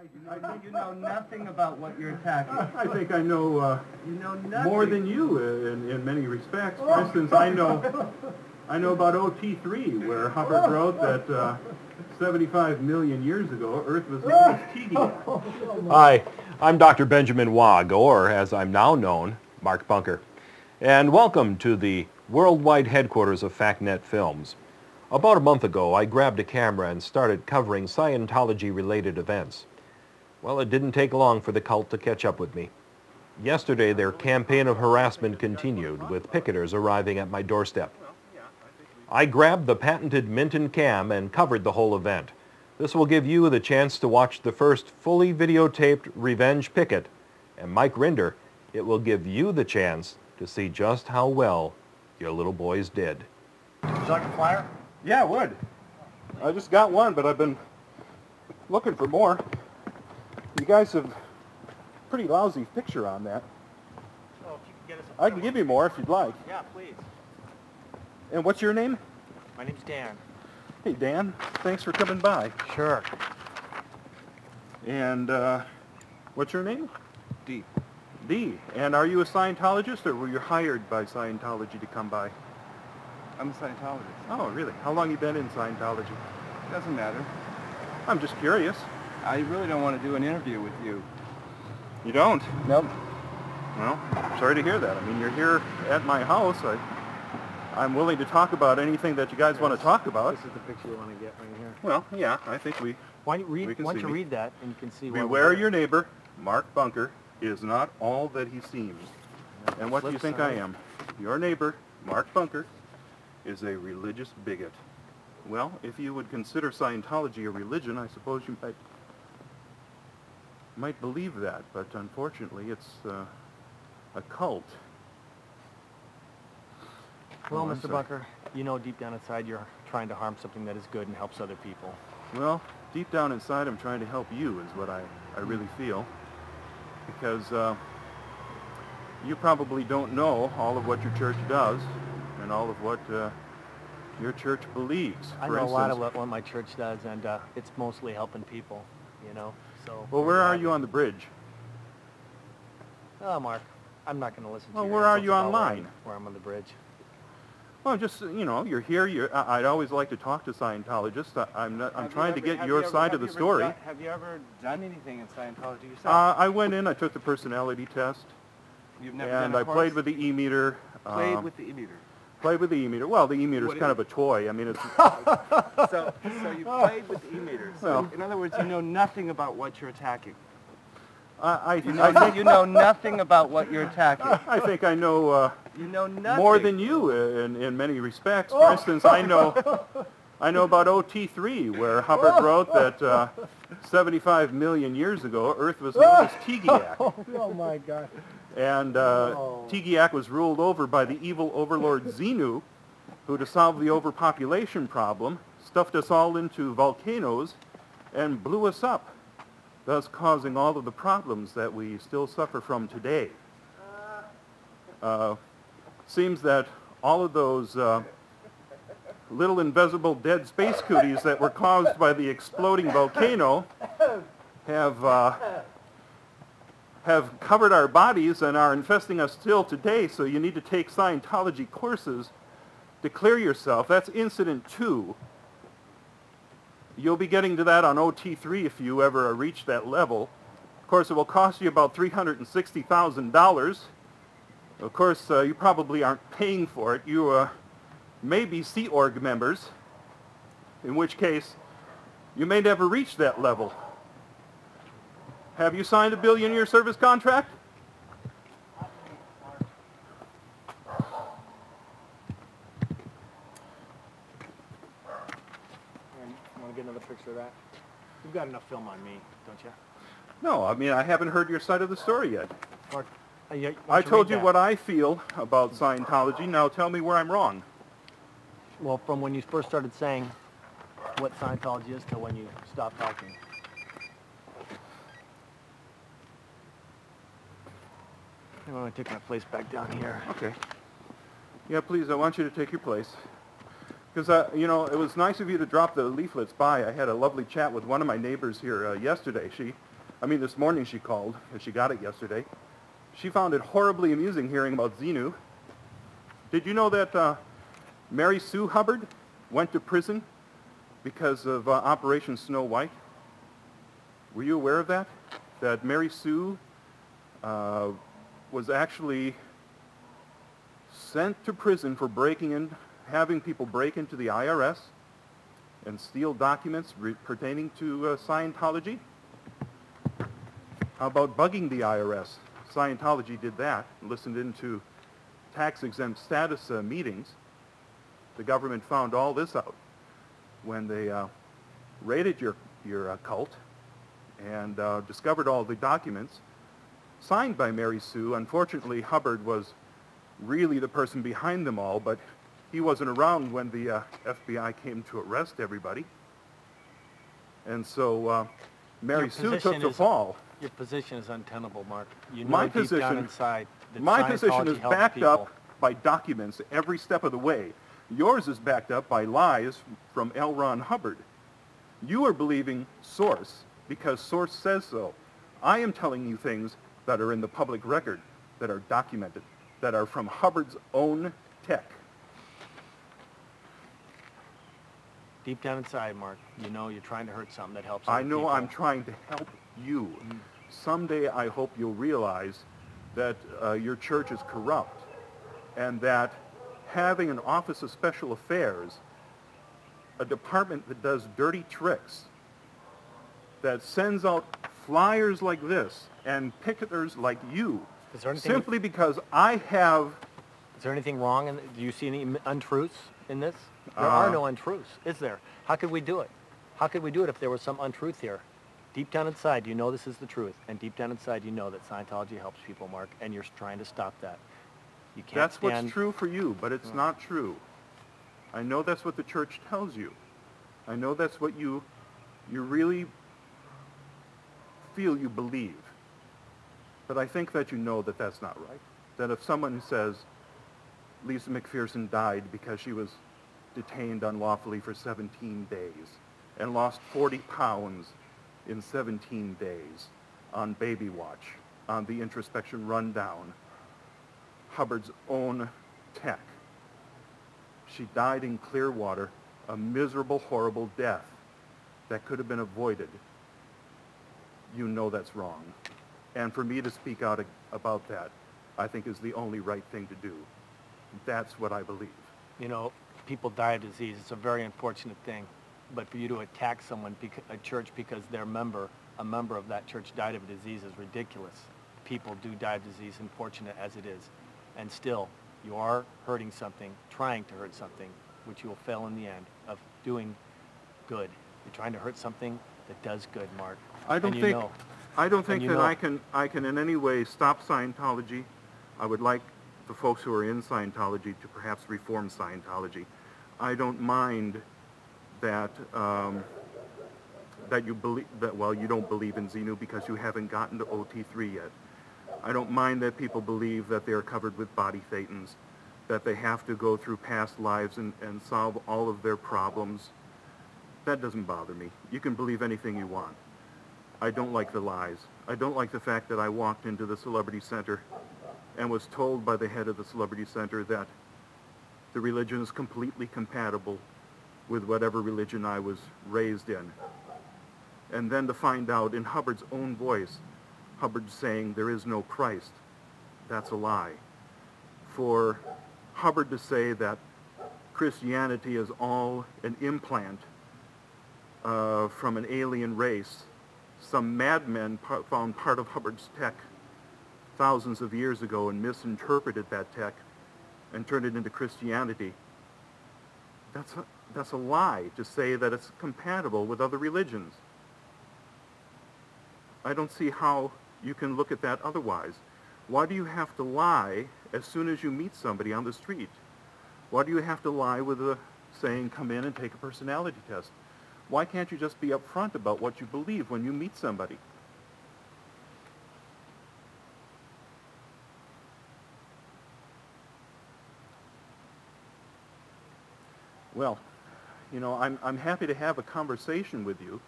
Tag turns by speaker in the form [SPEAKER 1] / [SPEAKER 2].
[SPEAKER 1] You know nothing about what you're attacking.
[SPEAKER 2] I think I know,
[SPEAKER 1] you know nothing.
[SPEAKER 2] more than you in many respects. For instance, I know about OT3, where Hubbard wrote that 75 million years ago, Earth was known as Picket.
[SPEAKER 3] Hi, I'm Dr. Benjamin Wog, or as I'm now known, Mark Bunker. And welcome to the worldwide headquarters of FactNet Films. About a month ago, I grabbed a camera and started covering Scientology-related events. Well, it didn't take long for the cult to catch up with me. Yesterday, their campaign of harassment continued, with picketers arriving at my doorstep. I grabbed the patented Minton cam and covered the whole event. This will give you the chance to watch the first fully videotaped revenge picket. And Mike Rinder, it will give you the chance to see just how well your little boys did.
[SPEAKER 4] Would you like a flyer?
[SPEAKER 2] Yeah, I would. I just got one, but I've been looking for more. You guys have a pretty lousy picture on that.
[SPEAKER 4] Oh, if you could get us
[SPEAKER 2] I can give you more if you'd like.
[SPEAKER 4] Yeah, please.
[SPEAKER 2] And what's your name?
[SPEAKER 4] My name's Dan.
[SPEAKER 2] Hey, Dan. Thanks for coming by.
[SPEAKER 4] Sure.
[SPEAKER 2] And what's your name?
[SPEAKER 4] D.
[SPEAKER 2] D. And are you a Scientologist, or were you hired by Scientology to come by?
[SPEAKER 1] I'm a Scientologist.
[SPEAKER 2] Oh, really? How long you been in Scientology?
[SPEAKER 1] Doesn't matter.
[SPEAKER 2] I'm just curious.
[SPEAKER 1] I really don't want to do an interview with you.
[SPEAKER 2] You don't?
[SPEAKER 1] Nope.
[SPEAKER 2] Well, sorry to hear that. I mean, you're here at my house. I'm willing to talk about anything that you guys want to talk about.
[SPEAKER 4] This is the picture you want to get right here.
[SPEAKER 2] Well, yeah, I think
[SPEAKER 4] Why don't you read that and you can see what
[SPEAKER 2] Beware your neighbor, Mark Bunker, is not all that he seems. And what do you think I am? Your neighbor, Mark Bunker, is a religious bigot. Well, if you would consider Scientology a religion, I suppose you might believe that, but unfortunately it's a cult.
[SPEAKER 4] Well, Mr. Bunker, you know deep down inside you're trying to harm something that is good and helps other people.
[SPEAKER 2] Well, deep down inside I'm trying to help you is what I really feel. Because you probably don't know all of what your church does and all of what your church believes.
[SPEAKER 4] I know a lot of what my church does, and it's mostly helping people, you know. So.
[SPEAKER 2] Well, where are you on the bridge?
[SPEAKER 4] Oh, Mark, I'm not going to listen to you.
[SPEAKER 2] Well, where are you online?
[SPEAKER 4] Where I'm on the bridge.
[SPEAKER 2] Well, just, you know, you're here. I'd always like to talk to Scientologists. I'm trying to get your side of the story.
[SPEAKER 1] Have you ever done anything in Scientology yourself?
[SPEAKER 2] I went in, I took the personality test.
[SPEAKER 1] You've never
[SPEAKER 2] and
[SPEAKER 1] done
[SPEAKER 2] I played with the e-meter.
[SPEAKER 1] Played with the e-meter?
[SPEAKER 2] Played with the e-meter. Well, the e-meter's kind of a toy. I mean, it's...
[SPEAKER 1] So you played with the e-meter. So, well, in other words, you know nothing about what you're attacking. I think you know nothing about what you're attacking.
[SPEAKER 2] I think I know,
[SPEAKER 1] you know nothing.
[SPEAKER 2] More than you in many respects. For instance, I know about OT3, where Hubbard wrote that 75 million years ago, Earth was known as Picket.
[SPEAKER 4] Oh my God.
[SPEAKER 2] And Picket was ruled over by the evil overlord Xenu, who, to solve the overpopulation problem, stuffed us all into volcanoes and blew us up, thus causing all of the problems that we still suffer from today. Seems that all of those little invisible dead space cooties that were caused by the exploding volcano have covered our bodies and are infesting us still today, so you need to take Scientology courses to clear yourself. That's incident 2. You'll be getting to that on OT3 if you ever reach that level. Of course, it will cost you about $360,000. Of course, you probably aren't paying for it. You may be Sea Org members, in which case you may never reach that level. Have you signed a billion-year service contract?
[SPEAKER 4] Want to get another picture of that? You've got enough film on me, don't you?
[SPEAKER 2] No, I mean, I haven't heard your side of the story yet.
[SPEAKER 4] Mark,
[SPEAKER 2] I told you what I feel about Scientology. Now tell me where I'm wrong.
[SPEAKER 4] Well, from when you first started saying what Scientology is to when you stopped talking. I'm going to take my place back down here.
[SPEAKER 2] Okay. Yeah, please, I want you to take your place. Because, you know, it was nice of you to drop the leaflets by. I had a lovely chat with one of my neighbors here yesterday. This morning she called, because she got it yesterday. She found it horribly amusing hearing about Xenu. Did you know that Mary Sue Hubbard went to prison because of Operation Snow White? Were you aware of that? That Mary Sue was actually sent to prison for having people break into the IRS and steal documents pertaining to Scientology? How about bugging the IRS? Scientology did that, listened into tax-exempt status meetings. The government found all this out when they raided your cult and discovered all the documents signed by Mary Sue. Unfortunately, Hubbard was really the person behind them all, but he wasn't around when the FBI came to arrest everybody. And so Mary Sue took the fall.
[SPEAKER 4] Your position is untenable, Mark. You know
[SPEAKER 2] My
[SPEAKER 4] deep down
[SPEAKER 2] position-
[SPEAKER 4] inside that
[SPEAKER 2] My position
[SPEAKER 4] Scientology
[SPEAKER 2] is
[SPEAKER 4] helps
[SPEAKER 2] backed
[SPEAKER 4] people.
[SPEAKER 2] up by documents every step of the way. Yours is backed up by lies from L. Ron Hubbard. You are believing Source because Source says so. I am telling you things that are in the public record, that are documented, that are from Hubbard's own tech.
[SPEAKER 4] Deep down inside, Mark, you know you're trying to hurt something that helps
[SPEAKER 2] I
[SPEAKER 4] other
[SPEAKER 2] know
[SPEAKER 4] people.
[SPEAKER 2] I'm trying to help you. Someday I hope you'll realize that your church is corrupt and that having an Office of Special Affairs, a department that does dirty tricks, that sends out flyers like this and picketers like you,
[SPEAKER 4] Is there anything,
[SPEAKER 2] simply because I have...
[SPEAKER 4] is there anything wrong? Do you see any untruths in this? There are no untruths, is there? How could we do it? How could we do it if there was some untruth here? Deep down inside, you know this is the truth. And deep down inside, you know that Scientology helps people, Mark, and you're trying to stop that. You can't
[SPEAKER 2] That's
[SPEAKER 4] stand...
[SPEAKER 2] what's true for you, but it's not true. I know that's what the church tells you. I know that's what you really feel you believe. But I think that you know that that's not right. That if someone says Lisa McPherson died because she was detained unlawfully for 17 days and lost 40 pounds in 17 days on Baby Watch, on the introspection rundown, Hubbard's own tech. She died in Clearwater, a miserable, horrible death that could have been avoided. You know that's wrong. And for me to speak out about that, I think is the only right thing to do. That's what I believe.
[SPEAKER 4] You know, people die of disease. It's a very unfortunate thing. But for you to attack someone, a church, because a member of that church died of a disease is ridiculous. People do die of disease, unfortunate as it is. And still, you are hurting something, trying to hurt something, which you will fail in the end, of doing good. You're trying to hurt something that does good, Mark.
[SPEAKER 2] I don't think that I can in any way stop Scientology. I would like the folks who are in Scientology to perhaps reform Scientology. I don't mind that that you believe that, well, you don't believe in Xenu because you haven't gotten to OT3 yet. I don't mind that people believe that they are covered with body thetans, that they have to go through past lives and solve all of their problems. That doesn't bother me. You can believe anything you want. I don't like the lies. I don't like the fact that I walked into the Celebrity Center and was told by the head of the Celebrity Center that the religion is completely compatible with whatever religion I was raised in. And then to find out in Hubbard's own voice, Hubbard saying there is no Christ. That's a lie. For Hubbard to say that Christianity is all an implant from an alien race, some madmen found part of Hubbard's tech thousands of years ago and misinterpreted that tech and turned it into Christianity. That's a lie to say that it's compatible with other religions. I don't see how you can look at that otherwise. Why do you have to lie as soon as you meet somebody on the street? Why do you have to lie with a saying, come in and take a personality test? Why can't you just be upfront about what you believe when you meet somebody? Well, you know, I'm happy to have a conversation with you.